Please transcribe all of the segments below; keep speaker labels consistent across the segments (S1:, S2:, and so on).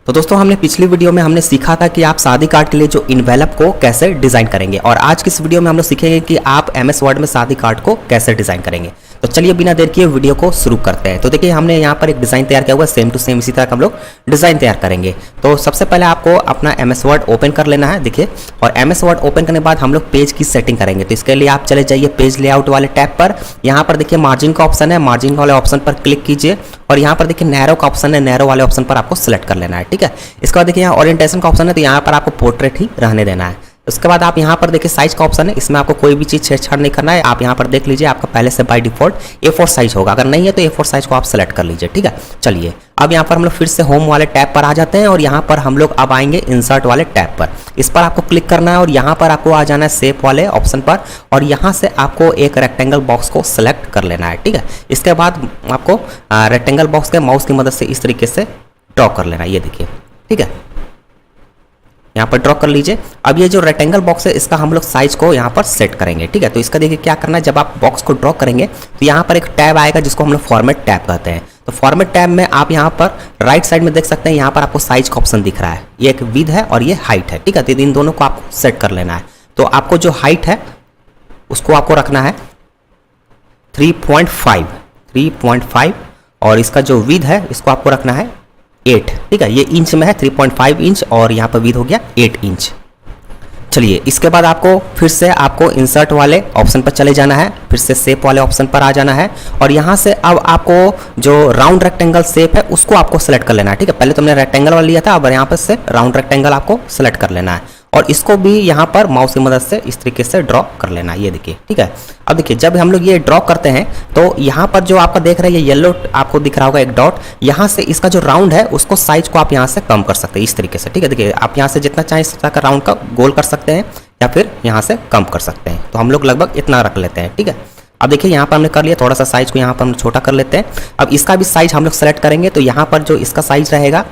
S1: तो दोस्तों हमने पिछली वीडियो में हमने सीखा था कि आप शादी कार्ड के लिए जो इन्वेलप को कैसे डिज़ाइन करेंगे, और आज की इस वीडियो में हम लोग सीखेंगे कि आप MS वर्ड में शादी कार्ड को कैसे डिज़ाइन करेंगे। तो चलिए बिना देर किए वीडियो को शुरू करते हैं। तो देखिए हमने यहाँ पर एक डिज़ाइन तैयार किया हुआ है, सेम टू सेम इसी तरह का हम लोग डिज़ाइन तैयार करेंगे। तो सबसे पहले आपको अपना MS वर्ड ओपन कर लेना है, देखिए। और MS वर्ड ओपन करने के बाद हम लोग पेज की सेटिंग करेंगे। तो इसके लिए आप चले जाइए पेज लेआउट वाले टैब पर। यहाँ पर देखिए मार्जिन का ऑप्शन है, मार्जिन वाले ऑप्शन पर क्लिक कीजिए और यहाँ पर देखिए नैरो का ऑप्शन है, नैरो वाले ऑप्शन पर आपको सेलेक्ट कर लेना है, ठीक है। इसके बाद देखिए यहाँ ओरिएंटेशन का ऑप्शन है, तो यहाँ पर आपको पोर्ट्रेट ही रहने देना है। उसके बाद आप यहाँ पर देखिए साइज का ऑप्शन है, इसमें आपको कोई भी चीज़ छेड़छाड़ नहीं करना है। आप यहाँ पर देख लीजिए आपका पहले से बाय डिफॉल्ट A4 साइज होगा, अगर नहीं है तो A4 साइज को आप सेलेक्ट कर लीजिए, ठीक है। चलिए अब यहाँ पर हम लोग फिर से होम वाले टैब पर आ जाते हैं और यहाँ पर हम लोग अब आएंगे इंसर्ट वाले टैब पर। इस पर आपको क्लिक करना है और यहाँ पर आपको आ जाना है शेप वाले ऑप्शन पर और यहाँ से आपको एक रेक्टेंगल बॉक्स को सेलेक्ट कर लेना है, ठीक है। इसके बाद आपको रेक्टेंगल बॉक्स के माउस की मदद से इस तरीके से ड्रॉ कर लेना है, ये देखिए, ठीक है। यहाँ पर ड्रॉ कर लीजिए। अब ये जो रेक्टेंगल बॉक्स है इसका हम लोग साइज को यहाँ पर सेट करेंगे, ठीक है। तो इसका देखिए क्या करना है, जब आप बॉक्स को ड्रॉ करेंगे तो यहाँ पर एक टैब आएगा जिसको हम लोग फॉर्मेट टैब कहते हैं। तो फॉर्मेट टैब में आप यहाँ पर राइट साइड में देख सकते हैं, यहाँ पर आपको साइज का ऑप्शन दिख रहा है। ये एक विड्थ है और ये हाइट है, ठीक है। तो इन दोनों को आपको सेट कर लेना है। तो आपको जो हाइट है उसको आपको रखना है 3.5 और इसका जो विड्थ है इसको आपको रखना है 8, ठीक है। ये इंच में है, 3.5 इंच और यहाँ पर विड्थ हो गया 8 इंच। चलिए इसके बाद आपको फिर से आपको इंसर्ट वाले ऑप्शन पर चले जाना है, फिर से शेप वाले ऑप्शन पर आ जाना है और यहाँ से अब आपको जो राउंड रेक्टेंगल शेप है उसको आपको सेलेक्ट कर लेना है, ठीक है। पहले तुमने रेक्टेंगल वाला लिया था, अब यहाँ पर से राउंड रेक्टेंगल आपको सेलेक्ट कर लेना है और इसको भी यहाँ पर माउस की मदद से इस तरीके से ड्रॉ कर लेना है, ये देखिए, ठीक है। अब देखिए जब हम लोग ये ड्रॉ करते हैं तो यहाँ पर जो आपका देख रहे हैं ये येलो आपको दिख रहा होगा एक डॉट, यहाँ से इसका जो राउंड है उसको साइज को आप यहाँ से कम कर सकते हैं इस तरीके से, ठीक है। देखिए आप यहाँ से जितना चाहें इस तरह का राउंड का गोल कर सकते हैं या फिर यहाँ से कम कर सकते हैं। तो हम लोग लगभग इतना रख लेते हैं, ठीक है। अब देखिए यहाँ पर हमने कर लिया, थोड़ा सा साइज को यहाँ पर हम छोटा कर लेते हैं। अब इसका भी साइज हम लोग सेलेक्ट करेंगे, तो यहाँ पर जो इसका साइज रहेगा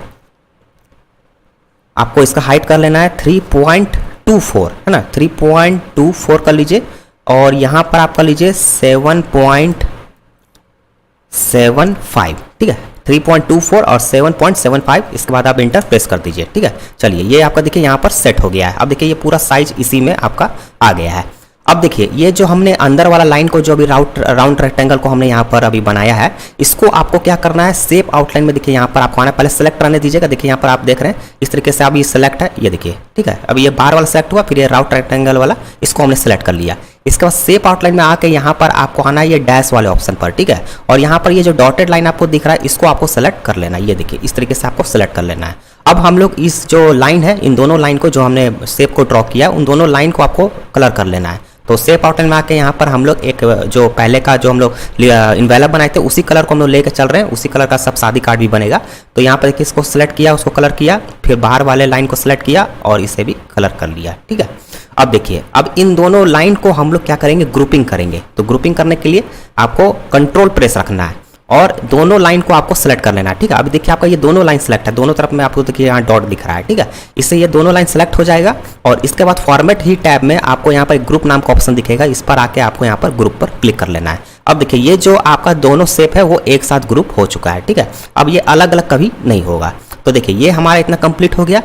S1: आपको इसका हाइट कर लेना है 3.24, है ना, 3.24 कर लीजिए और यहाँ पर आप कर लीजिए 7.75, ठीक है। 3.24 और 7.75, इसके बाद आप इंटर प्रेस कर दीजिए, ठीक है। चलिए ये आपका देखिए यहाँ पर सेट हो गया है। अब देखिए ये पूरा साइज इसी में आपका आ गया है। अब देखिए ये जो हमने अंदर वाला लाइन को जो अभी राउंड रेक्टेंगल को हमने यहाँ पर अभी बनाया है, इसको आपको क्या करना है, शेप आउटलाइन में देखिए यहाँ पर आपको आना, पहले सेलेक्ट करने दीजिएगा। देखिए यहाँ पर आप देख रहे हैं इस तरीके से अभी सेलेक्ट है, ये देखिए, ठीक है। अभी ये बाहर वाला सेलेक्ट हुआ, फिर ये राउंड रेक्टेंगल वाला इसको हमने सेलेक्ट कर लिया। इसके बाद शेप आउटलाइन में आके यहाँ पर आपको आना है ये डैश वाले ऑप्शन पर, ठीक है। और यहाँ पर ये जो डॉटेड लाइन आपको दिख रहा है इसको आपको सेलेक्ट कर लेना है, ये देखिए इस तरीके से आपको सेलेक्ट कर लेना है। अब हम लोग इस जो लाइन है, इन दोनों लाइन को जो हमने शेप को ड्रॉ किया उन दोनों लाइन को आपको कलर कर लेना है। तो शेप आउटलाइन में आके यहाँ पर हम लोग एक जो पहले का जो हम लोग इन्वेलप बनाए थे उसी कलर को हम लोग लेकर चल रहे हैं, उसी कलर का सब शादी कार्ड भी बनेगा। तो यहाँ पर देखिए इसको सेलेक्ट किया, उसको कलर किया, फिर बाहर वाले लाइन को सेलेक्ट किया और इसे भी कलर कर लिया, ठीक है। अब देखिए अब इन दोनों लाइन को हम लोग क्या करेंगे, ग्रुपिंग करेंगे। तो ग्रुपिंग करने के लिए आपको कंट्रोल प्रेस रखना है और दोनों लाइन को आपको सेलेक्ट कर लेना है, ठीक है। अभी देखिए आपका ये दोनों लाइन सेलेक्ट है, दोनों तरफ में आपको देखिए यहाँ डॉट दिख रहा है, ठीक है। इससे ये दोनों लाइन सेलेक्ट हो जाएगा और इसके बाद फॉर्मेट ही टैब में आपको यहाँ पर एक ग्रुप नाम का ऑप्शन दिखेगा, इस पर आके आपको यहाँ पर ग्रुप पर क्लिक कर लेना है। अब देखिए ये जो आपका दोनों शेप है वो एक साथ ग्रुप हो चुका है, ठीक है। अब ये अलग अलग कभी नहीं होगा। तो देखिए ये हमारा इतना कंप्लीट हो गया।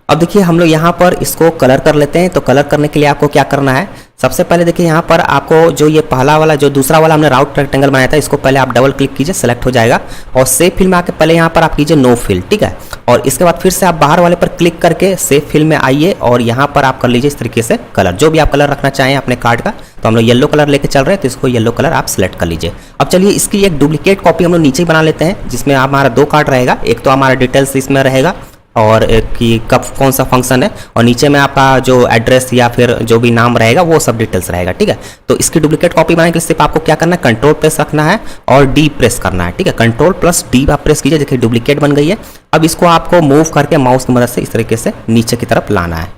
S1: अब देखिए हम लोग यहाँ पर इसको कलर कर लेते हैं। तो कलर करने के लिए आपको क्या करना है, सबसे पहले देखिए यहाँ पर आपको जो ये पहला वाला जो दूसरा वाला हमने राउंड रेक्टेंगल बनाया था इसको पहले आप डबल क्लिक कीजिए, सेलेक्ट हो जाएगा और शेप फिल में आके पहले यहाँ पर आप कीजिए नो फिल, ठीक है। और इसके बाद फिर से आप बाहर वाले पर क्लिक करके शेप फिल में आइए और यहाँ पर आप कर लीजिए इस तरीके से कलर, जो भी आप कलर रखना चाहें अपने कार्ड का। तो हम लोग येलो कलर लेके चल रहे हैं तो इसको येलो कलर आप सेलेक्ट कर लीजिए। अब चलिए इसकी एक डुप्लीकेट कॉपी हम लोग नीचे बना लेते हैं, जिसमें हमारा 2 कार्ड रहेगा, एक तो हमारा डिटेल्स इसमें रहेगा और कि कब कौन सा फंक्शन है और नीचे में आपका जो एड्रेस या फिर जो भी नाम रहेगा वो सब डिटेल्स रहेगा, ठीक है। तो इसकी डुप्लीकेट कॉपी बनाने के लिए सिर्फ आपको क्या करना है, कंट्रोल प्रेस रखना है और डी प्रेस करना है, ठीक है। कंट्रोल प्लस डी आप प्रेस कीजिए, देखिए डुप्लीकेट बन गई है। अब इसको आपको मूव करके माउस की मदद से इस तरीके से नीचे की तरफ लाना है,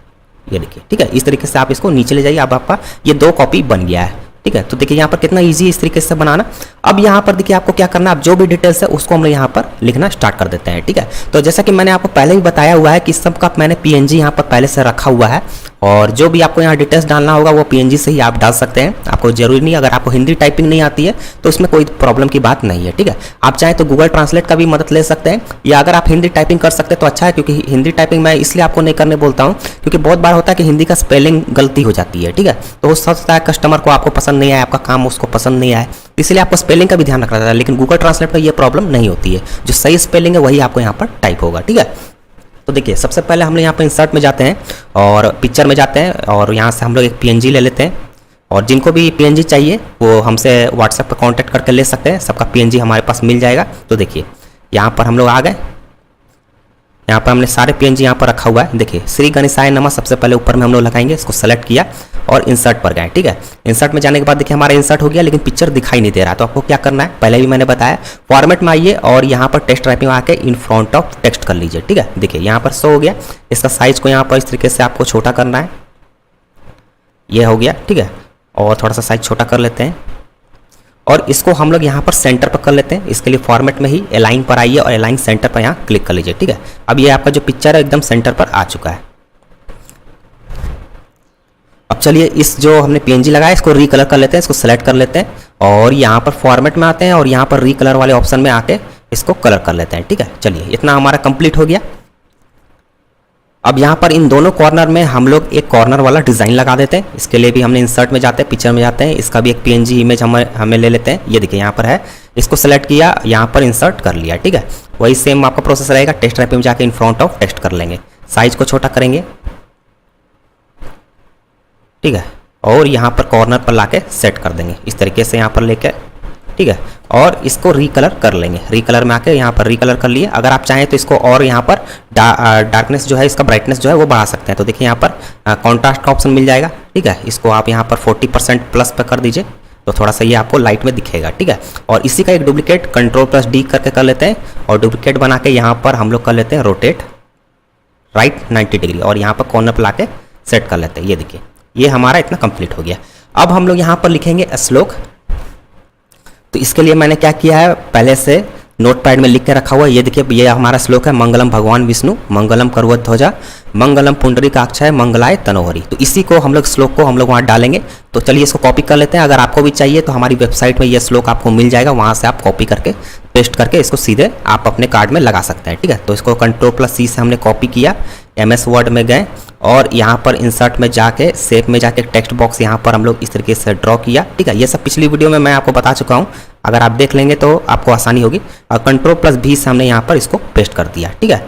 S1: ये देखिए, ठीक है। इस तरीके से आप इसको नीचे ले जाइए, अब आपका ये 2 कॉपी बन गया है, ठीक है। तो देखिए यहाँ पर कितना इजी है इस तरीके से बनाना। अब यहाँ पर देखिए आपको क्या करना है, अब जो भी डिटेल्स है उसको हम यहाँ पर लिखना स्टार्ट कर देते हैं, ठीक है। तो जैसा कि मैंने आपको पहले ही बताया हुआ है कि सबका मैंने PNG यहाँ पर पहले से रखा हुआ है और जो भी आपको यहाँ डिटेल्स डालना होगा वो पीएनजी से ही आप डाल सकते हैं, आपको जरूरी नहीं, अगर आपको हिंदी टाइपिंग नहीं आती है तो इसमें कोई प्रॉब्लम की बात नहीं है, ठीक है। आप चाहें तो गूगल ट्रांसलेट का भी मदद ले सकते हैं, या अगर आप हिंदी टाइपिंग कर सकते हैं तो अच्छा है, क्योंकि हिंदी टाइपिंग मैं इसलिए आपको नहीं करने बोलता हूँ क्योंकि बहुत बार होता है कि हिंदी का स्पेलिंग गलती हो जाती है, ठीक है। तो हो सकता है कस्टमर को आपको पसंद नहीं आए, आपका काम उसको पसंद नहीं आए, इसलिए आपको स्पेलिंग का भी ध्यान रखना रहता है। लेकिन गूगल ट्रांसलेट में ये प्रॉब्लम नहीं होती है, जो सही स्पेलिंग है वही आपको यहाँ पर टाइप होगा, ठीक है। तो देखिए सबसे पहले हम लोग यहाँ पर इंसर्ट में जाते हैं और पिक्चर में जाते हैं और यहाँ से हम लोग एक पीएनजी ले लेते हैं, और जिनको भी पीएनजी चाहिए वो हमसे व्हाट्सएप पर कांटेक्ट करके ले सकते हैं, सबका पीएनजी हमारे पास मिल जाएगा। तो देखिए यहाँ पर हम लोग आ गए, यहाँ पर हमने सारे पीएनजी यहाँ पर रखा हुआ है। देखिए श्री गणेशाय नमः सबसे पहले ऊपर में हम लोग लगाएंगे, इसको सेलेक्ट किया और इंसर्ट पर गए, ठीक है। इंसर्ट में जाने के बाद देखिए हमारा इंसर्ट हो गया, लेकिन पिक्चर दिखाई नहीं दे रहा। तो आपको क्या करना है, पहले भी मैंने बताया, फॉर्मेट में आइए और यहाँ पर टेक्स्ट टाइपिंग आके इन फ्रंट ऑफ टेक्स्ट कर लीजिए, ठीक है। देखिए यहाँ पर शो हो गया, इसका साइज को यहाँ पर इस तरीके से आपको छोटा करना है, ये हो गया, ठीक है। और थोड़ा सा साइज छोटा कर लेते हैं और इसको हम लोग यहाँ पर सेंटर पर कर लेते हैं। इसके लिए फॉर्मेट में ही अलाइन पर आइए और अलाइन सेंटर पर यहाँ क्लिक कर लीजिए, ठीक है। अब ये आपका जो पिक्चर है एकदम सेंटर पर आ चुका है। अब चलिए इस जो हमने पीएनजी लगाया इसको रीकलर कर लेते हैं, इसको सेलेक्ट कर लेते हैं और यहाँ पर फॉर्मेट में आते हैं और यहाँ पर रीकलर वाले ऑप्शन में आके इसको कलर कर लेते हैं, ठीक है। चलिए इतना हमारा कंप्लीट हो गया। अब यहाँ पर इन दोनों कॉर्नर में हम लोग एक कॉर्नर वाला डिज़ाइन लगा देते हैं। इसके लिए भी हमने इंसर्ट में जाते हैं, पिक्चर में जाते हैं, इसका भी एक पीएनजी इमेज हमें ले लेते हैं। ये देखिए यहाँ पर है, इसको सेलेक्ट किया, यहाँ पर इंसर्ट कर लिया, ठीक है। वही सेम आपका प्रोसेस रहेगा, टेक्स्ट टाइपिंग में जाकर इन फ्रंट ऑफ टेक्स्ट कर लेंगे, साइज को छोटा करेंगे, ठीक है। और यहाँ पर कॉर्नर पर लाके सेट कर देंगे इस तरीके से यहाँ पर लेके, ठीक है। और इसको रीकलर कर लेंगे, रीकलर में आके यहाँ पर रीकलर कर लिए। अगर आप चाहें तो इसको और यहाँ पर डार्कनेस जो है, इसका ब्राइटनेस जो है वो बढ़ा सकते हैं। तो देखिए यहाँ पर कॉन्ट्रास्ट का ऑप्शन मिल जाएगा, ठीक है। इसको आप यहाँ पर 40% प्लस पर कर दीजिए तो थोड़ा सा ये आपको लाइट में दिखेगा, ठीक है। और इसी का एक डुप्लीकेट Ctrl+D करके कर लेते हैं और डुप्लीकेट बना के यहाँ पर हम लोग कर लेते हैं रोटेट राइट 90 डिग्री और यहाँ पर कॉर्नर पर ला के सेट कर लेते हैं। ये देखिए ये हमारा इतना कंप्लीट हो गया। अब हम लोग यहाँ पर लिखेंगे श्लोक। तो इसके लिए मैंने क्या किया है, पहले से नोटपैड में लिख के रखा हुआ है। ये देखिए ये हमारा श्लोक है, मंगलम भगवान विष्णु मंगलम करुवध्वजा मंगलम पुंडरीकाक्षाय मंगलाय तनोहरि। तो इसी को हम लोग श्लोक को हम लोग वहाँ डालेंगे। तो चलिए इसको कॉपी कर लेते हैं। अगर आपको भी चाहिए तो हमारी वेबसाइट में ये श्लोक आपको मिल जाएगा, वहाँ से आप कॉपी करके पेस्ट करके इसको सीधे आप अपने कार्ड में लगा सकते हैं, ठीक है। तो इसको Ctrl+C से हमने कॉपी किया, MS वर्ड में गए और यहाँ पर इंसर्ट में जाके शेप में जाके टेक्स्ट बॉक्स यहाँ पर हम लोग इस तरीके से ड्रॉ किया, ठीक है। ये सब पिछली वीडियो में मैं आपको बता चुका हूँ, अगर आप देख लेंगे तो आपको आसानी होगी। और Ctrl+V से हमने यहाँ पर इसको पेस्ट कर दिया, ठीक है।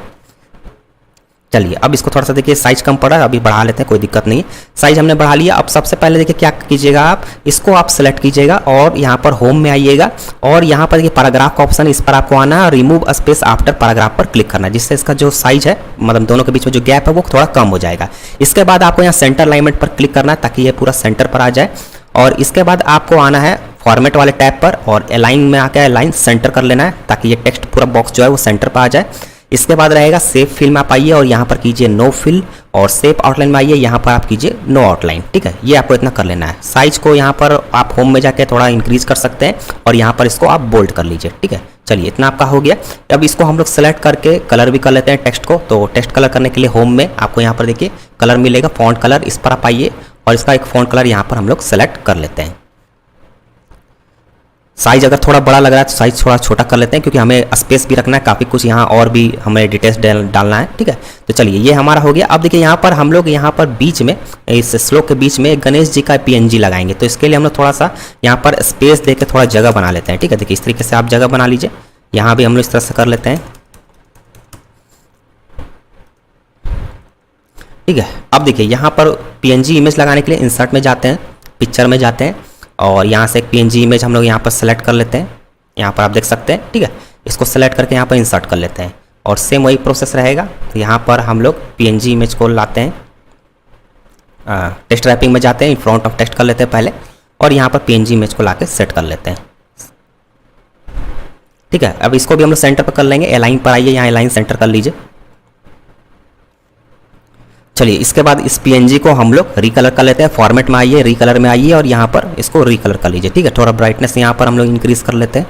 S1: चलिए अब इसको थोड़ा सा देखिए साइज कम पड़ा है, अभी बढ़ा लेते हैं, कोई दिक्कत नहीं। साइज हमने बढ़ा लिया। अब सबसे पहले देखिए क्या कीजिएगा, आप इसको आप सेलेक्ट कीजिएगा और यहाँ पर होम में आइएगा और यहाँ पर देखिए पैराग्राफ का ऑप्शन, इस पर आपको आना है, रिमूव स्पेस आफ्टर पैराग्राफ पर क्लिक करना है, जिससे इसका जो साइज है मतलब दोनों के बीच में जो गैप है वो थोड़ा कम हो जाएगा। इसके बाद आपको यहाँ सेंटर अलाइनमेंट पर क्लिक करना है ताकि ये पूरा सेंटर पर आ जाए। और इसके बाद आपको आना है फॉर्मेट वाले टैब पर और अलाइन में आकर अलाइन सेंटर कर लेना है ताकि ये टेक्स्ट पूरा बॉक्स जो है वो सेंटर पर आ जाए। इसके बाद रहेगा सेव फिल में आप आइए और यहाँ पर कीजिए नो फिल और सेव आउटलाइन में आइए, यहाँ पर आप कीजिए नो आउटलाइन, ठीक है। ये आपको इतना कर लेना है। साइज को यहाँ पर आप होम में जाके थोड़ा इंक्रीज कर सकते हैं और यहाँ पर इसको आप बोल्ड कर लीजिए, ठीक है। चलिए इतना आपका हो गया। अब इसको हम लोग सेलेक्ट करके कलर भी कर लेते हैं टेक्स्ट को। तो टेक्स्ट कलर करने के लिए होम में आपको यहाँ पर देखिए कलर मिलेगा, फॉन्ट कलर, इस पर आप आइए और इसका एक फॉन्ट कलर यहाँ पर हम लोग सेलेक्ट कर लेते हैं। साइज अगर थोड़ा बड़ा लग रहा है तो साइज थोड़ा छोटा कर लेते हैं क्योंकि हमें स्पेस भी रखना है, काफ़ी कुछ यहाँ और भी हमें डिटेल्स डालना है, ठीक है। तो चलिए ये हमारा हो गया। अब देखिए यहाँ पर हम लोग यहाँ पर बीच में इस श्लोक के बीच में गणेश जी का पीएनजी लगाएंगे। तो इसके लिए हम लोग थोड़ा सा यहाँ पर स्पेस दे के थोड़ा जगह बना लेते हैं, ठीक है। देखिए इस तरीके से आप जगह बना लीजिए, यहाँ भी हम लोग इस तरह से कर लेते हैं, ठीक है। अब देखिए यहाँ पर पीएनजी इमेज लगाने के लिए इंसर्ट में जाते हैं, पिक्चर में जाते हैं और यहाँ से एक पीएनजी इमेज हम लोग यहाँ पर सेलेक्ट कर लेते हैं। यहाँ पर आप देख सकते हैं, ठीक है। इसको सेलेक्ट करके यहाँ पर इंसर्ट कर लेते हैं और सेम वही प्रोसेस रहेगा। तो यहाँ पर हम लोग पीएनजी इमेज को लाते हैं, टेक्स्ट रैपिंग में जाते हैं, फ्रंट ऑफ टेक्स्ट कर लेते हैं पहले और यहाँ पर पीएनजी इमेज को लाके सेट कर लेते हैं, ठीक है। अब इसको भी हम लोग सेंटर पर कर लेंगे। अलाइन पर आइए, यहाँ अलाइन सेंटर कर लीजिए। चलिए इसके बाद इस पीएनजी को हम लोग रिकलर कर लेते हैं। फॉर्मेट में आइए, रिकलर में आइए और यहाँ पर इसको रिकलर कर लीजिए, ठीक है। थोड़ा ब्राइटनेस यहाँ पर हम लोग इंक्रीज कर लेते हैं,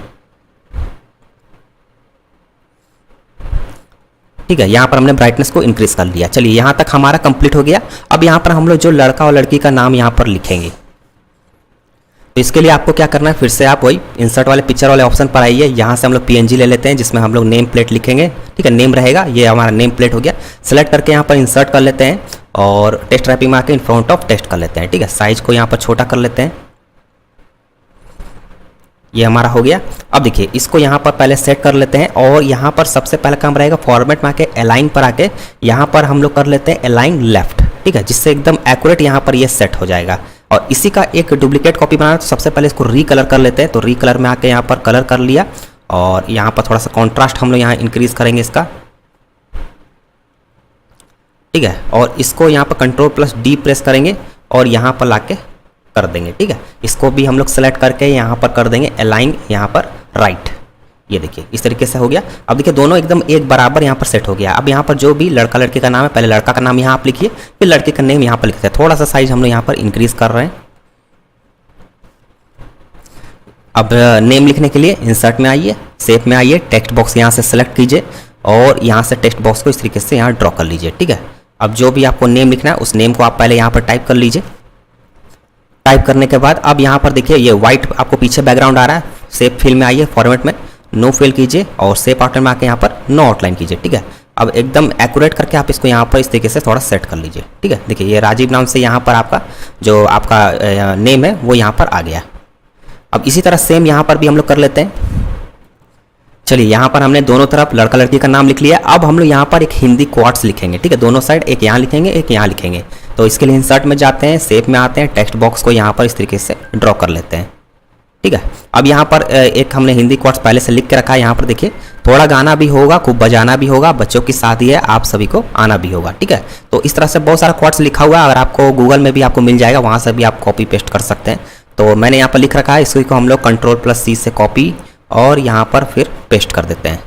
S1: ठीक है, यहाँ पर हमने ब्राइटनेस को इंक्रीज कर लिया। चलिए यहाँ तक हमारा कंप्लीट हो गया। अब यहाँ पर हम लोग जो लड़का और लड़की का नाम यहाँ पर लिखेंगे, तो इसके लिए आपको क्या करना है, फिर से आप वही इंसर्ट वाले पिक्चर वाले ऑप्शन पर आइए। यहाँ से हम लोग PNG ले लेते हैं जिसमें हम लोग नेम प्लेट लिखेंगे। ठीक है, नेम रहेगा, ये हमारा नेम प्लेट हो गया। सेलेक्ट करके यहाँ पर इंसर्ट कर लेते हैं और टेस्ट रैपिंग में आके इन फ्रंट ऑफ टेस्ट कर लेते हैं। ठीक है, साइज को यहाँ पर छोटा कर लेते हैं, ये हमारा हो गया। अब देखिए इसको यहाँ पर पहले सेट कर लेते हैं और यहाँ पर सबसे पहला काम रहेगा फॉर्मेट में आके अलाइन पर आके यहाँ पर हम लोग कर लेते हैं अलाइन लेफ्ट। ठीक है, जिससे एकदम एक्यूरेट यहाँ पर ये सेट हो जाएगा। और इसी का एक डुप्लीकेट कॉपी बनाना, तो सबसे पहले इसको रीकलर कर लेते हैं। तो रीकलर में आके यहाँ पर कलर कर लिया और यहाँ पर थोड़ा सा कॉन्ट्रास्ट हम लोग यहाँ इंक्रीज करेंगे इसका। ठीक है, और इसको यहाँ पर Ctrl+D प्रेस करेंगे और यहाँ पर लाके कर देंगे। ठीक है, इसको भी हम लोग सेलेक्ट करके यहाँ पर कर देंगे अलाइन यहाँ पर राइट। ये देखिए इस तरीके से हो गया। अब देखिए दोनों एकदम एक बराबर यहाँ पर सेट हो गया। अब यहाँ पर जो भी लड़का लड़की का नाम है, पहले लड़का का नाम यहाँ आप लिखिए, फिर लड़के का नेम यहाँ पर लिखते हैं। थोड़ा सा साइज हम लोग यहाँ पर इंक्रीज कर रहे हैं। अब नेम लिखने के लिए इंसर्ट में आइए, शेप में आइए, टेक्स्ट बॉक्स यहाँ से सेलेक्ट कीजिए और यहाँ से टेक्स्ट बॉक्स को इस तरीके से यहाँ ड्रॉ कर लीजिए। ठीक है, अब जो भी आपको नेम लिखना है उस नेम को आप पहले यहाँ पर टाइप कर लीजिए। टाइप करने के बाद अब यहाँ पर देखिए ये व्हाइट आपको पीछे बैकग्राउंड आ रहा है। शेप फिल में आइए, फॉर्मेट में नो फिल कीजिए और शेप आउटलाइन में आके यहाँ पर नो आउटलाइन कीजिए। ठीक है, अब एकदम एक्यूरेट करके आप इसको यहाँ पर इस तरीके से थोड़ा सेट कर लीजिए। ठीक है, देखिए ये राजीव नाम से यहाँ पर आपका जो आपका नेम है वो यहाँ पर आ गया। अब इसी तरह सेम यहाँ पर भी हम लोग कर लेते हैं। चलिए यहाँ पर हमने दोनों तरफ लड़का लड़की का नाम लिख लिया। अब हम लोग यहाँ पर एक हिंदी क्वाट्स लिखेंगे। ठीक है, दोनों साइड एक यहाँ लिखेंगे एक यहाँ लिखेंगे। तो इसके लिए इंसर्ट में जाते हैं, शेप में आते हैं, टेक्स्ट बॉक्स को यहाँ पर इस तरीके से ड्रॉ कर लेते हैं। ठीक है, अब यहाँ पर एक हमने हिंदी क्वाट्स पहले से लिख के रखा है। यहाँ पर देखिए थोड़ा गाना भी होगा, खूब बजाना भी होगा, बच्चों की शादी है, आप सभी को आना भी होगा। ठीक है, तो इस तरह से बहुत सारा क्वाट्स लिखा हुआ है। अगर आपको गूगल में भी आपको मिल जाएगा, वहाँ से भी आप कॉपी पेस्ट कर सकते हैं। तो मैंने यहाँ पर लिख रखा है, इसको हम लोग Ctrl+C से कॉपी और यहाँ पर फिर पेस्ट कर देते हैं।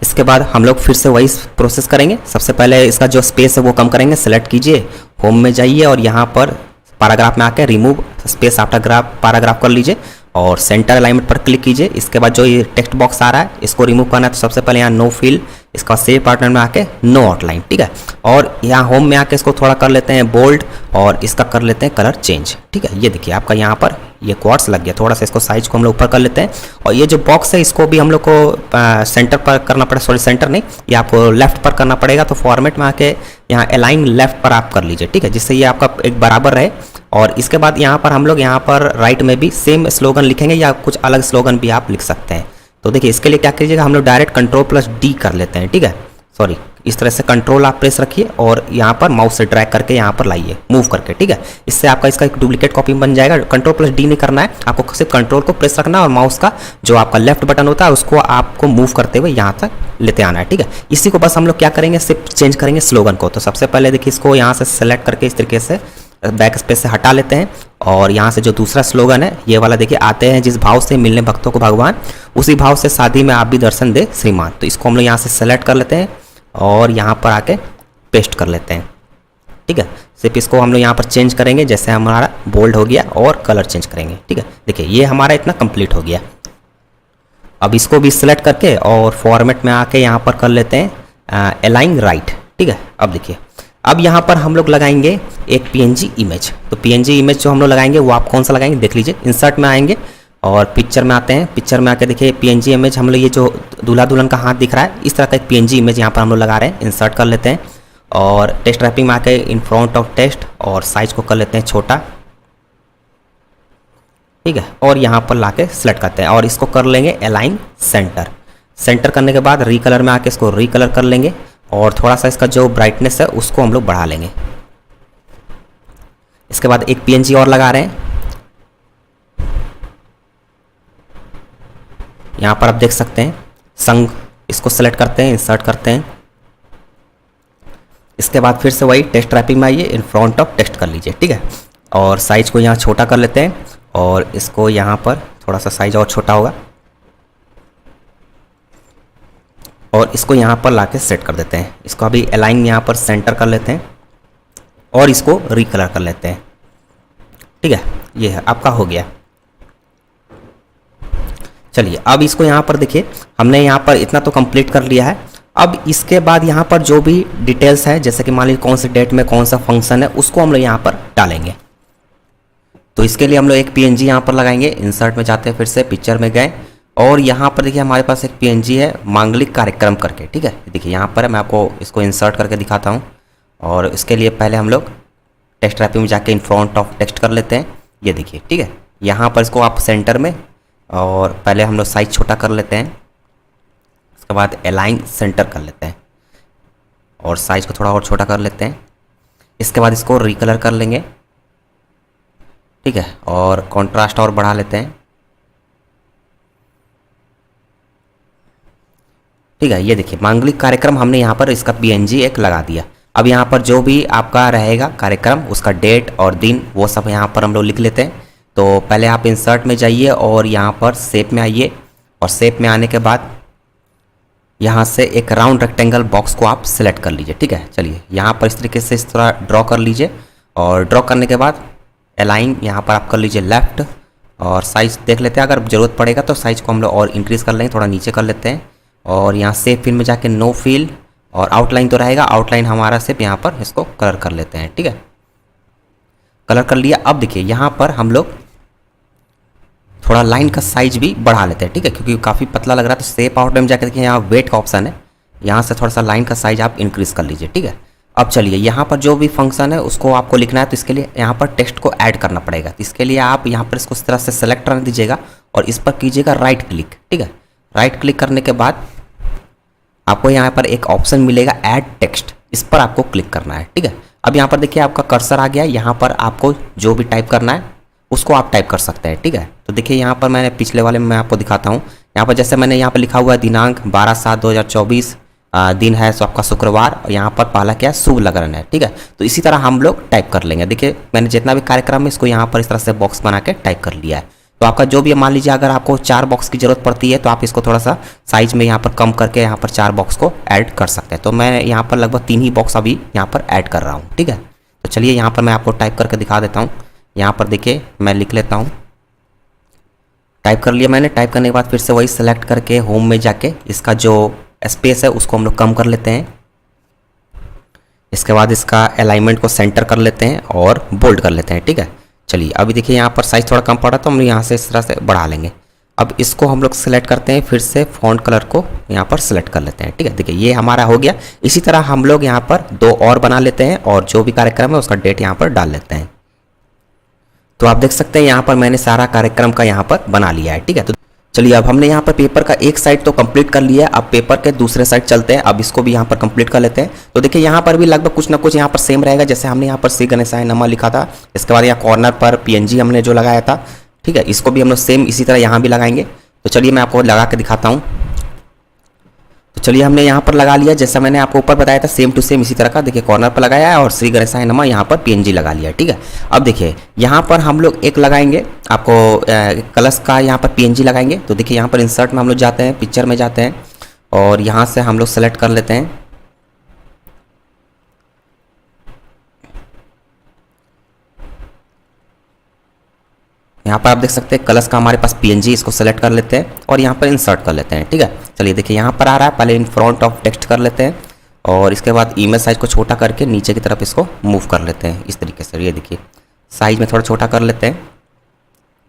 S1: इसके बाद हम लोग फिर से वही प्रोसेस करेंगे। सबसे पहले इसका जो स्पेस है वो कम करेंगे। सेलेक्ट कीजिए, होम में जाइए और यहाँ पर पैराग्राफ में आकर रिमूव स्पेस आफ्टर पैराग्राफ कर लीजिए और सेंटर अलाइनमेंट पर क्लिक कीजिए। इसके बाद जो ये टेक्स्ट बॉक्स आ रहा है इसको रिमूव करना है, तो सबसे पहले यहाँ नो फिल, इसका शेप आउटलाइन में आके नो आउटलाइन। ठीक है, और यहाँ होम में आके इसको थोड़ा कर लेते हैं बोल्ड और इसका कर लेते हैं कलर चेंज। ठीक है, ये देखिए आपका यहाँ पर ये क्वार्ट्स लग गया। थोड़ा सा इसको साइज को हम लोग ऊपर कर लेते हैं और ये जो बॉक्स है इसको भी हम लोग को सेंटर पर करना पड़ेगा। सॉरी सेंटर नहीं, ये आपको लेफ्ट पर करना पड़ेगा। तो फॉर्मेट में आके यहाँ अलाइन लेफ्ट पर आप कर लीजिए। ठीक है, जिससे ये आपका एक बराबर रहे। और इसके बाद यहाँ पर हम लोग यहाँ पर राइट में भी सेम स्लोगन लिखेंगे या कुछ अलग स्लोगन भी आप लिख सकते हैं। तो देखिए इसके लिए क्या कीजिएगा, हम लोग डायरेक्ट Ctrl+D कर लेते हैं। ठीक है, सॉरी इस तरह से कंट्रोल आप प्रेस रखिए और यहाँ पर माउस से ड्रैग करके यहाँ पर लाइए, मूव करके। ठीक है, इससे आपका इसका एक डुप्लीकेट कॉपी बन जाएगा। Ctrl+D नहीं करना है, आपको सिर्फ कंट्रोल को प्रेस रखना है और माउस का जो आपका लेफ्ट बटन होता है उसको आपको मूव करते हुए यहाँ तक लेते आना है। ठीक है, इसी को बस हम लोग क्या करेंगे, सिर्फ चेंज करेंगे स्लोगन को। तो सबसे पहले देखिए इसको यहाँ से सेलेक्ट करके इस तरीके से बैक स्पेस से हटा लेते हैं और यहाँ से जो दूसरा स्लोगन है ये वाला देखिए, आते हैं जिस भाव से मिलने भक्तों को भगवान, उसी भाव से शादी में आप भी दर्शन दे श्रीमान। तो इसको हम लोग यहाँ से सेलेक्ट कर लेते हैं और यहाँ पर आके पेस्ट कर लेते हैं। ठीक है, सिर्फ इसको हम लोग यहाँ पर चेंज करेंगे, जैसे हमारा बोल्ड हो गया और कलर चेंज करेंगे। ठीक है, देखिए ये हमारा इतना कंप्लीट हो गया। अब इसको भी सिलेक्ट करके और फॉर्मेट में आके यहाँ पर कर लेते हैं अलाइन राइट। ठीक है, अब देखिए अब यहाँ पर हम लोग लगाएंगे एक PNG इमेज। तो PNG इमेज जो हम लोग लगाएंगे वो आप कौन सा लगाएंगे देख लीजिए। इंसर्ट में आएंगे और पिक्चर में आते हैं। पिक्चर में आके देखिए PNG इमेज हम लोग, ये जो दूल्हा दुल्हन का हाथ दिख रहा है इस तरह का एक PNG इमेज यहाँ पर हम लोग लगा रहे हैं। इंसर्ट कर लेते हैं और टेक्स्ट रैपिंग में आके इन फ्रंट ऑफ टेक्स्ट और साइज को कर लेते हैं छोटा। ठीक है, और यहाँ पर लाके सेलेक्ट करते हैं और इसको कर लेंगे अलाइन सेंटर। सेंटर करने के बाद रीकलर में आके इसको रीकलर कर लेंगे और थोड़ा सा इसका जो ब्राइटनेस है उसको हम लोग बढ़ा लेंगे। इसके बाद एक PNG और लगा रहे हैं। यहाँ पर आप देख सकते हैं संग, इसको सेलेक्ट करते हैं, इंसर्ट करते हैं। इसके बाद फिर से वही टेक्स्ट रैपिंग में आइए, इन फ्रंट ऑफ टेक्स्ट कर लीजिए। ठीक है, और साइज को यहाँ छोटा कर लेते हैं और इसको यहाँ पर थोड़ा सा साइज और छोटा होगा और इसको यहाँ पर लाके सेट कर देते हैं। इसको अभी अलाइन यहाँ पर सेंटर कर लेते हैं और इसको रीकलर कर लेते हैं। ठीक है, ये है आपका हो गया। चलिए अब इसको यहाँ पर देखिए, हमने यहाँ पर इतना तो कंप्लीट कर लिया है। अब इसके बाद यहाँ पर जो भी डिटेल्स है, जैसे कि मान लीजिए कौन से डेट में कौन सा फंक्शन है, उसको हम लोग यहाँ पर डालेंगे। तो इसके लिए हम लोग एक पीएनजी यहाँ पर लगाएंगे। इंसर्ट में जाते हैं, फिर से पिक्चर में गए और यहाँ पर देखिए हमारे पास एक पीएनजी है मांगलिक कार्यक्रम करके, ठीक है। देखिए यहाँ पर मैं आपको इसको इंसर्ट करके दिखाता हूँ। और इसके लिए पहले हम लोग टेक्स्ट रैपिंग में जाके इन फ्रंट ऑफ टेक्स्ट कर लेते हैं। ये देखिए, ठीक है। यहाँ पर इसको आप सेंटर में, और पहले हम लोग साइज छोटा कर लेते हैं, उसके बाद अलाइन सेंटर कर लेते हैं और साइज को थोड़ा और छोटा कर लेते हैं। इसके बाद इसको रिकलर कर लेंगे, ठीक है, और कॉन्ट्रास्ट और बढ़ा लेते हैं, ठीक है। ये देखिए मांगलिक कार्यक्रम हमने यहाँ पर इसका पीएनजी एक लगा दिया। अब यहाँ पर जो भी आपका रहेगा कार्यक्रम, उसका डेट और दिन, वो सब यहाँ पर हम लोग लिख लेते हैं। तो पहले आप इंसर्ट में जाइए और यहाँ पर शेप में आइए, और शेप में आने के बाद यहाँ से एक राउंड रेक्टेंगल बॉक्स को आप सिलेक्ट कर लीजिए, ठीक है। चलिए यहाँ पर इस तरीके से इस तरह ड्रॉ कर लीजिए, और ड्रॉ करने के बाद अलाइन यहाँ पर आप कर लीजिए लेफ़्ट, और साइज़ देख लेते हैं, अगर ज़रूरत पड़ेगा तो साइज़ को हम लोग और इंक्रीज़ कर लेंगे, थोड़ा नीचे कर लेते हैं। और यहाँ सेव फिल में जाके नो फिल, और आउटलाइन तो रहेगा, आउटलाइन हमारा सिर्फ यहाँ पर इसको कलर कर लेते हैं, ठीक है। कलर कर लिया। अब देखिए यहाँ पर हम लोग थोड़ा लाइन का साइज भी बढ़ा लेते हैं, ठीक है, क्योंकि काफ़ी पतला लग रहा है। तो शेप आउट में जाकर देखिए यहाँ वेट का ऑप्शन है, यहाँ से थोड़ा सा लाइन का साइज आप इंक्रीज़ कर लीजिए, ठीक है। अब चलिए यहाँ पर जो भी फंक्शन है उसको आपको लिखना है, तो इसके लिए यहाँ पर टेक्स्ट को ऐड करना पड़ेगा। तो इसके लिए आप यहाँ पर इसको इस तरह से सेलेक्ट कर दीजिएगा और इस पर कीजिएगा राइट क्लिक, ठीक है। राइट क्लिक करने के बाद आपको यहाँ पर एक ऑप्शन मिलेगा ऐड टेक्स्ट, इस पर आपको क्लिक करना है, ठीक है। अब यहाँ पर देखिए आपका कर्सर आ गया, यहाँ पर आपको जो भी टाइप करना है उसको आप टाइप कर सकते हैं, ठीक है। तो देखिए यहाँ पर मैंने पिछले वाले में मैं आपको दिखाता हूँ। यहाँ पर जैसे मैंने यहाँ पर लिखा हुआ है दिनांक 12/7/2024, दिन है सो आपका शुक्रवार, और यहाँ पर पहला क्या है शुभ लग्न है, ठीक है। तो इसी तरह हम लोग टाइप कर लेंगे। देखिए मैंने जितना भी कार्यक्रम है इसको यहाँ पर इस तरह से बॉक्स बना के टाइप कर लिया है। तो आपका जो भी, मान लीजिए अगर आपको 4 बॉक्स की ज़रूरत पड़ती है तो आप इसको थोड़ा सा साइज में यहाँ पर कम करके यहाँ पर 4 बॉक्स को ऐड कर सकते हैं। तो मैं यहाँ पर लगभग 3 ही बॉक्स अभी यहाँ पर ऐड कर रहा हूँ, ठीक है। तो चलिए यहाँ पर मैं आपको टाइप करके दिखा देता हूँ। यहाँ पर देखिए मैं लिख लेता हूँ, टाइप कर लिया मैंने। टाइप करने के बाद फिर से वही सेलेक्ट करके होम में जाके इसका जो स्पेस है उसको हम लोग कम कर लेते हैं। इसके बाद इसका अलाइनमेंट को सेंटर कर लेते हैं और बोल्ड कर लेते हैं, ठीक है। चलिए अभी देखिए यहाँ पर साइज़ थोड़ा कम पड़ रहा है तो हम यहाँ से इस तरह से बढ़ा लेंगे। अब इसको हम लोग सेलेक्ट करते हैं, फिर से फॉन्ट कलर को यहाँ पर सेलेक्ट कर लेते हैं, ठीक है। देखिए ये हमारा हो गया। इसी तरह हम लोग यहाँ पर 2 और बना लेते हैं और जो भी कार्यक्रम है उसका डेट यहाँ पर डाल लेते हैं। तो आप देख सकते हैं यहाँ पर मैंने सारा कार्यक्रम का यहाँ पर बना लिया है, ठीक है। तो चलिए अब हमने यहाँ पर पेपर का एक साइड तो कंप्लीट कर लिया है, अब पेपर के दूसरे साइड चलते हैं। अब इसको भी यहाँ पर कंप्लीट कर लेते हैं। तो देखिए यहाँ पर भी लगभग कुछ ना कुछ यहाँ पर सेम रहेगा, जैसे हमने यहाँ पर श्री गणेशाय नमः लिखा था। इसके बाद यहाँ कॉर्नर पर पीएनजी हमने जो लगाया था, ठीक है, इसको भी हम लोग सेम इसी तरह यहाँ भी लगाएंगे। तो चलिए मैं आपको लगा के दिखाता हूँ। तो चलिए हमने यहाँ पर लगा लिया, जैसा मैंने आपको ऊपर बताया था सेम टू सेम इसी तरह का। देखिए कॉर्नर पर लगाया है और श्री गणेशाय नमः यहाँ पर पीएनजी लगा लिया, ठीक है। अब देखिए यहाँ पर हम लोग एक लगाएंगे, आपको कलश का यहाँ पर पीएनजी लगाएंगे। तो देखिए यहाँ पर इंसर्ट में हम लोग जाते हैं, पिक्चर में जाते हैं और यहाँ से हम लोग सेलेक्ट कर लेते हैं। यहाँ पर आप देख सकते हैं कलश का हमारे पास पीएनजी, इसको सेलेक्ट कर लेते हैं और यहाँ पर इंसर्ट कर लेते हैं, ठीक है। चलिए देखिए यहाँ पर आ रहा है, पहले इन फ्रंट ऑफ टेक्स्ट कर लेते हैं और इसके बाद इमेज साइज को छोटा करके नीचे की तरफ इसको मूव कर लेते हैं इस तरीके से। ये देखिए साइज में थोड़ा छोटा कर लेते हैं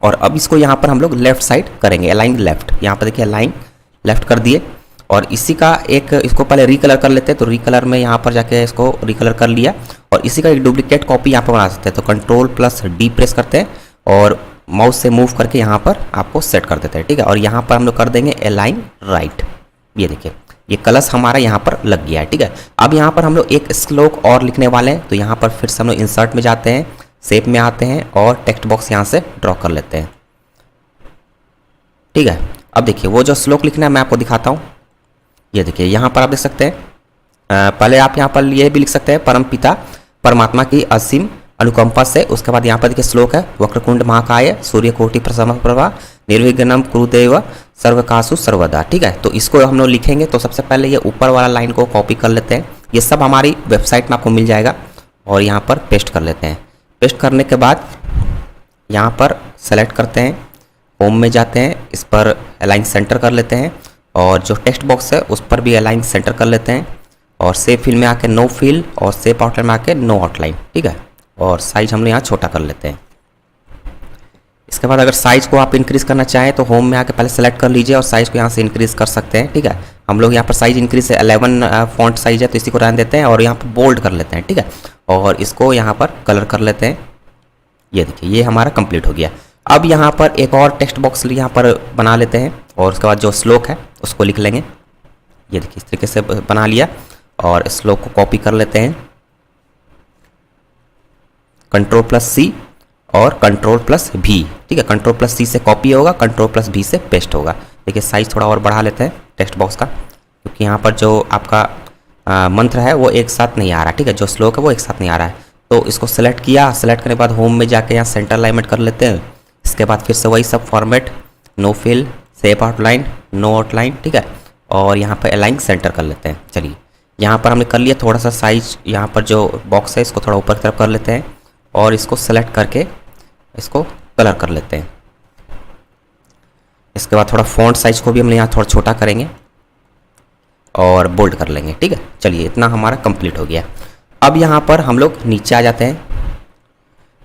S1: और अब इसको यहाँ पर हम लोग लेफ्ट साइड करेंगे, अलाइन लेफ्ट। यहाँ पर देखिए अलाइन लेफ्ट कर दिए और इसी का एक, इसको पहले रिकलर कर लेते हैं। तो रिकलर में यहाँ पर जाके इसको रिकलर कर लिया और इसी का एक डुप्लीकेट कॉपी यहाँ पर बना सकते हैं। तो Ctrl+D प्रेस करते हैं और माउस से मूव करके यहाँ पर आपको सेट कर देते हैं, ठीक है। और यहाँ पर हम लोग कर देंगे अलाइन राइट। ये देखिए ये कलश हमारा यहाँ पर लग गया है, ठीक है। अब यहाँ पर हम लोग एक श्लोक और लिखने वाले हैं। तो यहाँ पर फिर से हम लोग इंसर्ट में जाते हैं, शेप में आते हैं और टेक्स्ट बॉक्स यहाँ से ड्रॉ कर लेते हैं, ठीक है। अब देखिए वो जो श्लोक लिखना है मैं आपको दिखाता हूँ। ये देखिए यहाँ पर आप देख सकते हैं, पहले आप यहाँ पर ये भी लिख सकते हैं, परम पिता परमात्मा की असीम अनुकंपा से। उसके बाद यहाँ पर देखिए श्लोक है, वक्रकुंड महाकाय सूर्यकोटि प्रभा निर्विघ्नं कुरुदेव सर्वकासु सर्वदा, ठीक है। तो इसको हम लोग लिखेंगे। तो सबसे पहले ये ऊपर वाला लाइन को कॉपी कर लेते हैं, ये सब हमारी वेबसाइट में आपको मिल जाएगा और यहाँ पर पेस्ट कर लेते हैं। पेस्ट करने के बाद यहाँ पर सेलेक्ट करते हैं, होम में जाते हैं, इस पर अलाइन सेंटर कर लेते हैं और जो टेक्स्ट बॉक्स है उस पर भी अलाइन सेंटर कर लेते हैं, और सेव फिल में आके नो फिल, और सेव आउटलाइन में आके नो आउटलाइन, ठीक है। और साइज हम लोग यहाँ छोटा कर लेते हैं। इसके बाद अगर साइज़ को आप इंक्रीज़ करना चाहें तो होम में आके पहले सेलेक्ट कर लीजिए और साइज़ को यहाँ से इंक्रीज़ कर सकते हैं, ठीक है। हम लोग यहाँ पर साइज़ इंक्रीज़ 11 फॉन्ट साइज़ है तो इसी को रहने देते हैं और यहाँ पर बोल्ड कर लेते हैं, ठीक है। और इसको यहाँ पर कलर कर लेते हैं। ये देखिए ये हमारा कंप्लीट हो गया। अब यहाँ पर एक और टेक्स्ट बॉक्स यहाँ पर बना लेते हैं और उसके बाद जो श्लोक है उसको लिख लेंगे। ये देखिए इस तरीके से बना लिया और श्लोक को कॉपी कर लेते हैं, Ctrl+C और Ctrl+V, ठीक है। Ctrl+C से कॉपी होगा, Ctrl+V से पेस्ट होगा। देखिए साइज़ थोड़ा और बढ़ा लेते हैं टेक्स्ट बॉक्स का, क्योंकि यहाँ पर जो आपका मंत्र है वो एक साथ नहीं आ रहा, ठीक है। जो श्लोक है वो एक साथ नहीं आ रहा है। तो इसको सेलेक्ट किया, सेलेक्ट करने के बाद होम में जाके यहाँ सेंटर अलाइनमेंट कर लेते हैं। इसके बाद फिर से वही सब format, no fill, save outline, no outline, ठीक है। और यहाँ पर अलाइन सेंटर कर लेते हैं। चलिए यहाँ पर हमने कर लिया। थोड़ा सा साइज यहाँ पर जो बॉक्स है इसको थोड़ा ऊपर की तरफ कर लेते हैं और इसको सेलेक्ट करके इसको कलर कर लेते हैं। इसके बाद थोड़ा फॉन्ट साइज़ को भी हम यहाँ थोड़ा छोटा करेंगे और बोल्ड कर लेंगे, ठीक है। चलिए इतना हमारा कंप्लीट हो गया। अब यहाँ पर हम लोग नीचे आ जाते हैं।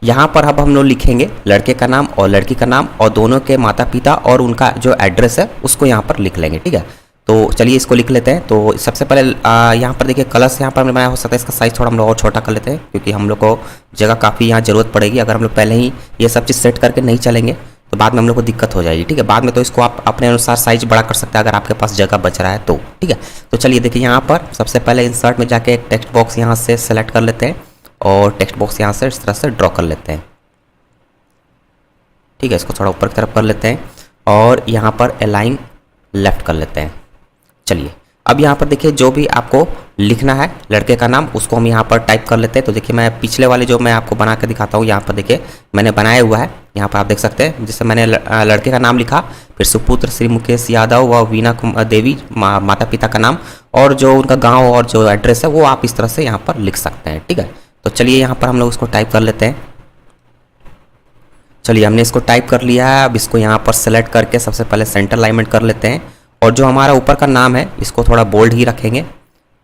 S1: यहाँ पर अब हम लोग लिखेंगे लड़के का नाम और लड़की का नाम और दोनों के माता पिता और उनका जो एड्रेस है उसको यहाँ पर लिख लेंगे, ठीक है। तो चलिए इसको लिख लेते हैं। तो सबसे पहले यहाँ पर देखिए कलर्स यहाँ पर हमने बनाया, हो सकता है इसका साइज़ थोड़ा हम लोग और छोटा कर लेते हैं क्योंकि हम लोग को जगह काफ़ी यहाँ ज़रूरत पड़ेगी। अगर हम लोग पहले ही ये सब चीज़ सेट करके नहीं चलेंगे तो बाद में हम लोग को दिक्कत हो जाएगी, ठीक है। बाद में तो इसको आप अपने अनुसार साइज़ बड़ा कर सकते हैं अगर आपके पास जगह बच रहा है तो, ठीक है। तो चलिए देखिए यहाँ पर सबसे पहले इंसर्ट में जाके एक टेक्स्ट बॉक्स यहाँ से सेलेक्ट कर लेते हैं और टेक्स्ट बॉक्स यहाँ से इस तरह से ड्रॉ कर लेते हैं, ठीक है। इसको थोड़ा ऊपर की तरफ कर लेते हैं और यहाँ पर अलाइन लेफ्ट कर लेते हैं। चलिए अब यहाँ पर देखिए जो भी आपको लिखना है लड़के का नाम उसको हम यहाँ पर टाइप कर लेते हैं। तो देखिए मैं पिछले वाले जो मैं आपको बना के दिखाता हूँ यहाँ पर देखिए मैंने बनाया हुआ है, यहाँ पर आप देख सकते हैं। जिससे मैंने लड़के का नाम लिखा, फिर सुपुत्र श्री मुकेश यादव व वीना देवी माता पिता का नाम और जो उनका गाँव और जो एड्रेस है वो आप इस तरह से यहाँ पर लिख सकते हैं, ठीक है। तो चलिए यहाँ पर हम लोग उसको टाइप कर लेते हैं। चलिए हमने इसको टाइप कर लिया है। अब इसको यहाँ पर सेलेक्ट करके सबसे पहले सेंटर अलाइनमेंट कर लेते हैं और जो हमारा ऊपर का नाम है इसको थोड़ा बोल्ड ही रखेंगे।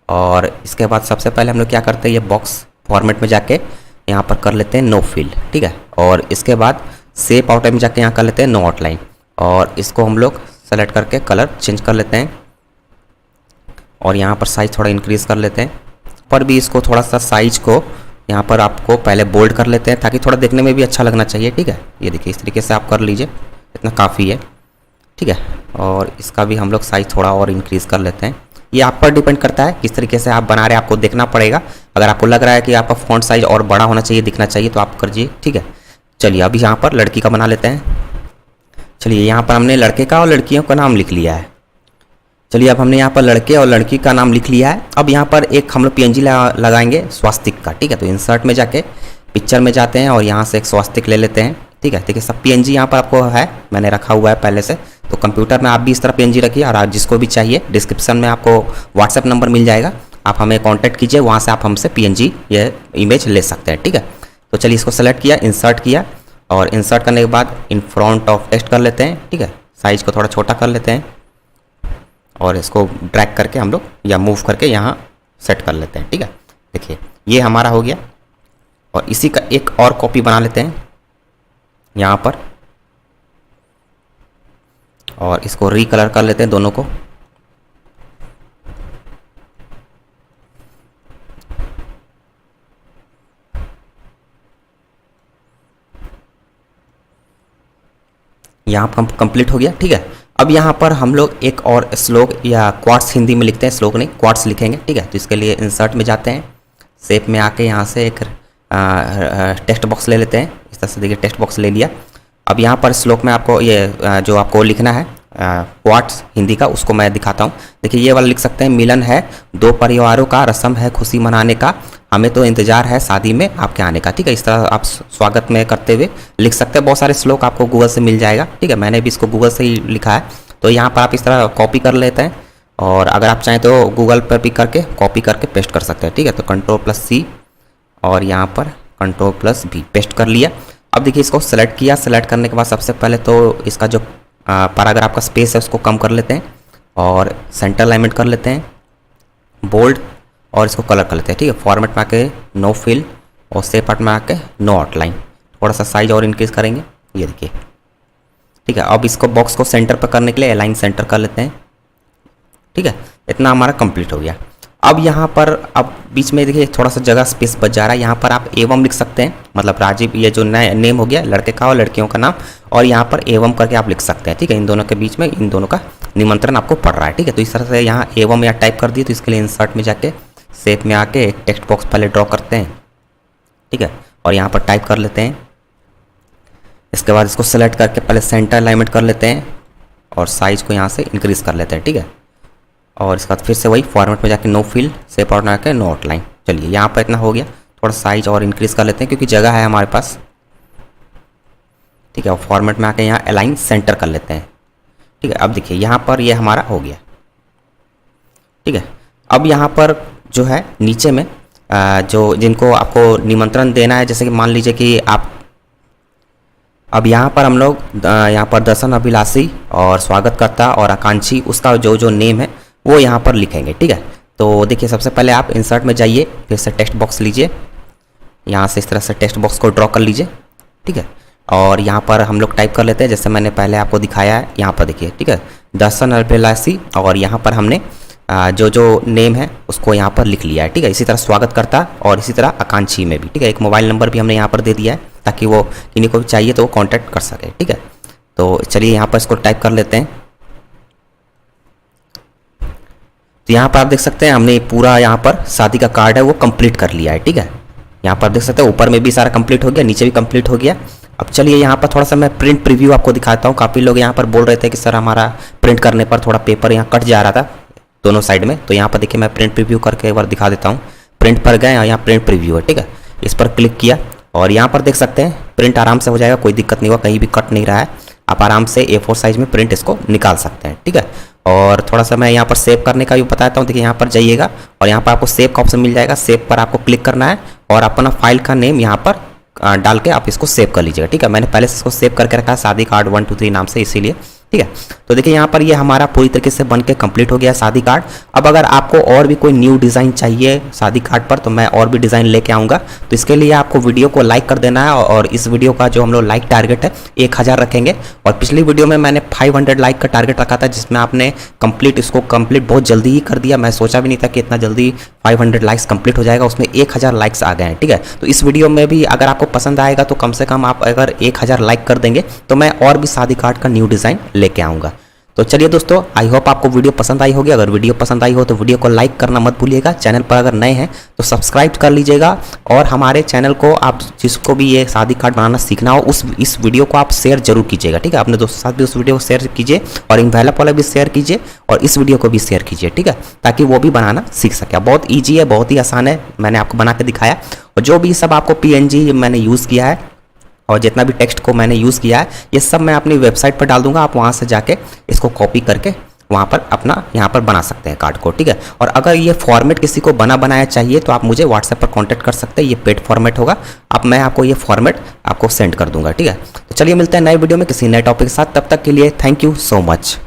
S1: और इसके बाद सबसे पहले हम लोग क्या करते हैं, ये बॉक्स फॉर्मेट में जाके यहाँ पर कर लेते हैं नो फिल, ठीक है। और इसके बाद सेव आउटलाइन में जाके यहाँ कर लेते हैं नो आउटलाइन और इसको हम लोग सेलेक्ट करके कलर चेंज कर लेते हैं और यहाँ पर साइज़ थोड़ा इंक्रीज़ कर लेते हैं। पर भी इसको थोड़ा सा साइज को यहाँ पर आपको पहले बोल्ड कर लेते हैं ताकि थोड़ा देखने में भी अच्छा लगना चाहिए, ठीक है। ये देखिए इस तरीके से आप कर लीजिए, इतना काफ़ी है, ठीक है। और इसका भी हम लोग साइज़ थोड़ा और इंक्रीज़ कर लेते हैं। ये आप पर डिपेंड करता है किस तरीके से आप बना रहे हैं, आपको देखना पड़ेगा। अगर आपको लग रहा है कि आपका फॉन्ट साइज़ और बड़ा होना चाहिए, दिखना चाहिए तो आप करिए, ठीक है। चलिए अभी यहाँ पर लड़की का बना लेते हैं। चलिए यहाँ पर हमने लड़के का और लड़कियों का नाम लिख लिया है। चलिए अब हमने यहाँ पर लड़के और लड़की का नाम लिख लिया है। अब यहाँ पर एक हम लोग PNG लगाएंगे स्वास्तिक का, ठीक है। तो इंसर्ट में जाके पिक्चर में जाते हैं और यहाँ से एक स्वास्तिक ले लेते हैं, ठीक है। देखिए सब PNG यहाँ पर आपको है, मैंने रखा हुआ है पहले से। तो कंप्यूटर में आप भी इस तरह PNG रखिए और आप जिसको भी चाहिए डिस्क्रिप्शन में आपको व्हाट्सएप नंबर मिल जाएगा, आप हमें कॉन्टैक्ट कीजिए, वहाँ से आप हमसे PNG ये इमेज ले सकते हैं, ठीक है। तो चलिए इसको सेलेक्ट किया, इंसर्ट किया और इंसर्ट करने के बाद इन फ्रंट ऑफ टेक्स्ट कर लेते हैं, ठीक है। साइज़ को थोड़ा छोटा कर लेते हैं और इसको ड्रैग करके हम लोग या मूव करके यहाँ सेट कर लेते हैं, ठीक है। देखिए ये हमारा हो गया और इसी का एक और कॉपी बना लेते हैं यहाँ पर और इसको रीकलर कर लेते हैं दोनों को। यहाँ कंप्लीट हो गया, ठीक है। अब यहाँ पर हम लोग एक और श्लोक या क्वार्ट्स हिंदी में लिखते हैं, श्लोक नहीं क्वार्ट्स लिखेंगे, ठीक है। तो इसके लिए इंसर्ट में जाते हैं, शेप में आके यहाँ से एक टेक्स्ट बॉक्स ले लेते हैं। इस तरह से देखिए टेक्स्ट बॉक्स ले लिया। अब यहाँ पर श्लोक में आपको ये जो आपको लिखना है क्वार्ट्स हिंदी का उसको मैं दिखाता हूँ। देखिए ये वाला लिख सकते हैं, मिलन है दो परिवारों का, रस्म है खुशी मनाने का, हमें तो इंतजार है शादी में आपके आने का, ठीक है। इस तरह आप स्वागत में करते हुए लिख सकते हैं। बहुत सारे श्लोक आपको गूगल से मिल जाएगा, ठीक है। मैंने भी इसको गूगल से ही लिखा है। तो यहाँ पर आप इस तरह कॉपी कर लेते हैं और अगर आप चाहें तो गूगल पर भी करके कॉपी करके पेस्ट कर सकते हैं, ठीक है। तो Ctrl+C और यहाँ पर Ctrl+V पेस्ट कर लिया। अब देखिए इसको सेलेक्ट किया, सेलेक्ट करने के बाद सबसे पहले तो इसका जो पैराग्राफ का स्पेस है उसको कम कर लेते हैं और सेंटर अलाइनमेंट कर लेते हैं, बोल्ड, और इसको कलर कर लेते हैं। ठीक है, फॉर्मेट में आके नो फिल और सेव पार्ट में आके नो आउटलाइन, थोड़ा सा साइज और इंक्रीज करेंगे, ये देखिए। ठीक है, अब इसको बॉक्स को सेंटर पर करने के लिए अलाइन सेंटर कर लेते हैं। ठीक है, इतना हमारा कंप्लीट हो गया। अब यहाँ पर अब बीच में देखिए थोड़ा सा जगह स्पेस बच जा रहा है, यहाँ पर आप एवं लिख सकते हैं, मतलब राजीव ये जो नया नेम हो गया लड़के का और लड़कियों का नाम, और यहाँ पर एवं करके आप लिख सकते हैं। ठीक है, इन दोनों के बीच में इन दोनों का निमंत्रण आपको पड़ रहा है। ठीक है, तो इस तरह से यहाँ एवं या टाइप कर दिए, तो इसके लिए इंसर्ट में जाके शेप में आके एक टेक्स्ट बॉक्स पहले ड्रॉ करते हैं। ठीक है, और यहाँ पर टाइप कर लेते हैं। इसके बाद इसको सेलेक्ट करके पहले सेंटर अलाइनमेंट कर लेते हैं और साइज़ को यहाँ से इंक्रीज़ कर लेते हैं। ठीक है, और इसके बाद फिर से वही फॉर्मेट में जाके नो फिल शेप आउट में आके नो आउटलाइन। चलिए यहाँ पर इतना हो गया, थोड़ा साइज और इंक्रीज़ कर लेते हैं क्योंकि जगह है हमारे पास। ठीक है, और फॉर्मेट में आके यहाँ अलाइन सेंटर कर लेते हैं। ठीक है, अब देखिए यहाँ पर ये हमारा हो गया। ठीक है, अब यहाँ पर जो है नीचे में जो जिनको आपको निमंत्रण देना है, जैसे कि मान लीजिए कि आप अब यहाँ पर हम लोग यहाँ पर दर्शन अभिलाषी और स्वागतकर्ता और आकांक्षी उसका जो जो नेम है वो यहाँ पर लिखेंगे। ठीक है, तो देखिए सबसे पहले आप इंसर्ट में जाइए, फिर से टेक्स्ट बॉक्स लीजिए, यहाँ से इस तरह से टेक्स्ट बॉक्स को ड्रॉ कर लीजिए। ठीक है, और यहाँ पर हम लोग टाइप कर लेते हैं जैसे मैंने पहले आपको दिखाया है। यहाँ पर देखिए, ठीक है, दर्शन अभिलाषी, और यहाँ पर हमने जो जो नेम है उसको यहाँ पर लिख लिया है। ठीक है, इसी तरह स्वागत करता और इसी तरह आकांक्षी में भी। ठीक है, एक मोबाइल नंबर भी हमने यहाँ पर दे दिया है ताकि वो किन्हीं को भी चाहिए तो वो कांटेक्ट कर सके। ठीक है, तो चलिए यहाँ पर इसको टाइप कर लेते हैं। तो यहाँ पर आप देख सकते हैं हमने पूरा यहाँ पर शादी का कार्ड है वो कंप्लीट कर लिया है। ठीक है, यहाँ पर देख सकते हैं ऊपर में भी सारा कंप्लीट हो गया, नीचे भी कंप्लीट हो गया। अब चलिए यहाँ पर थोड़ा सा मैं प्रिंट प्रीव्यू आपको दिखाता हूँ। काफ़ी लोग यहाँ पर बोल रहे थे कि सर हमारा प्रिंट करने पर थोड़ा पेपर यहाँ कट जा रहा था दोनों साइड में, तो यहाँ पर देखिए मैं प्रिंट प्रीव्यू करके एक बार दिखा देता हूँ। प्रिंट पर गए और यहाँ प्रिंट प्रीव्यू है। ठीक है, इस पर क्लिक किया और यहाँ पर देख सकते हैं प्रिंट आराम से हो जाएगा, कोई दिक्कत नहीं हुआ, कहीं भी कट नहीं रहा है। आप आराम से A4 साइज में प्रिंट इसको निकाल सकते हैं। ठीक है, और थोड़ा सा मैं यहाँ पर सेव करने का भी बताता हूँ। देखिए यहाँ पर जाइएगा और यहाँ पर आपको सेव का ऑप्शन मिल जाएगा, सेव पर आपको क्लिक करना है और अपना फाइल का नेम यहाँ पर डाल के आप इसको सेव कर लीजिएगा। ठीक है, मैंने पहले से इसको सेव करके रखा है शादी कार्ड 1 2 3 नाम से, इसीलिए। ठीक है, तो देखिए यहाँ पर ये हमारा पूरी तरीके से बन के कंप्लीट हो गया शादी कार्ड। अब अगर आपको और भी कोई न्यू डिज़ाइन चाहिए शादी कार्ड पर तो मैं और भी डिज़ाइन लेके आऊँगा, तो इसके लिए आपको वीडियो को लाइक कर देना है। और इस वीडियो का जो हम लोग लाइक टारगेट है 1000 रखेंगे, और पिछली वीडियो में मैंने 500 लाइक का टारगेट रखा था जिसमें आपने इसको कंप्लीट बहुत जल्दी ही कर दिया। मैं सोचा भी नहीं था कि इतना जल्दी 500 लाइक्स कंप्लीट हो जाएगा, उसमें 1000 लाइक्स आ गए हैं। ठीक है, तो इस वीडियो में भी अगर आपको पसंद आएगा तो कम से कम आप अगर 1000 लाइक कर देंगे तो मैं और भी शादी कार्ड का न्यू डिज़ाइन लेके आऊँगा। तो चलिए दोस्तों, आई होप आपको वीडियो पसंद आई होगी। अगर वीडियो पसंद आई हो तो वीडियो को लाइक करना मत भूलिएगा। चैनल पर अगर नए हैं तो सब्सक्राइब कर लीजिएगा, और हमारे चैनल को आप जिसको भी ये शादी कार्ड बनाना सीखना हो इस वीडियो को आप शेयर जरूर कीजिएगा। ठीक है, अपने दोस्तों के साथ भी उस वीडियो को शेयर कीजिए और इन्वेलप वाला भी शेयर कीजिए और इस वीडियो को भी शेयर कीजिए। ठीक है, ताकि वो भी बनाना सीख सके। बहुत ईजी है, बहुत ही आसान है, मैंने आपको बना के दिखाया। और जो भी सब आपको PNG मैंने यूज़ किया है और जितना भी टेक्स्ट को मैंने यूज़ किया है ये सब मैं अपनी वेबसाइट पर डाल दूंगा, आप वहाँ से जाके इसको कॉपी करके वहाँ पर अपना यहाँ पर बना सकते हैं कार्ड को। ठीक है, और अगर ये फॉर्मेट किसी को बनाया चाहिए तो आप मुझे व्हाट्सएप पर कांटेक्ट कर सकते हैं। ये पेड फॉर्मेट होगा, अब मैं आपको ये फॉर्मेट आपको सेंड कर दूंगा। ठीक है, तो चलिए मिलते हैं नए वीडियो में किसी नए टॉपिक के साथ। तब तक के लिए थैंक यू सो मच।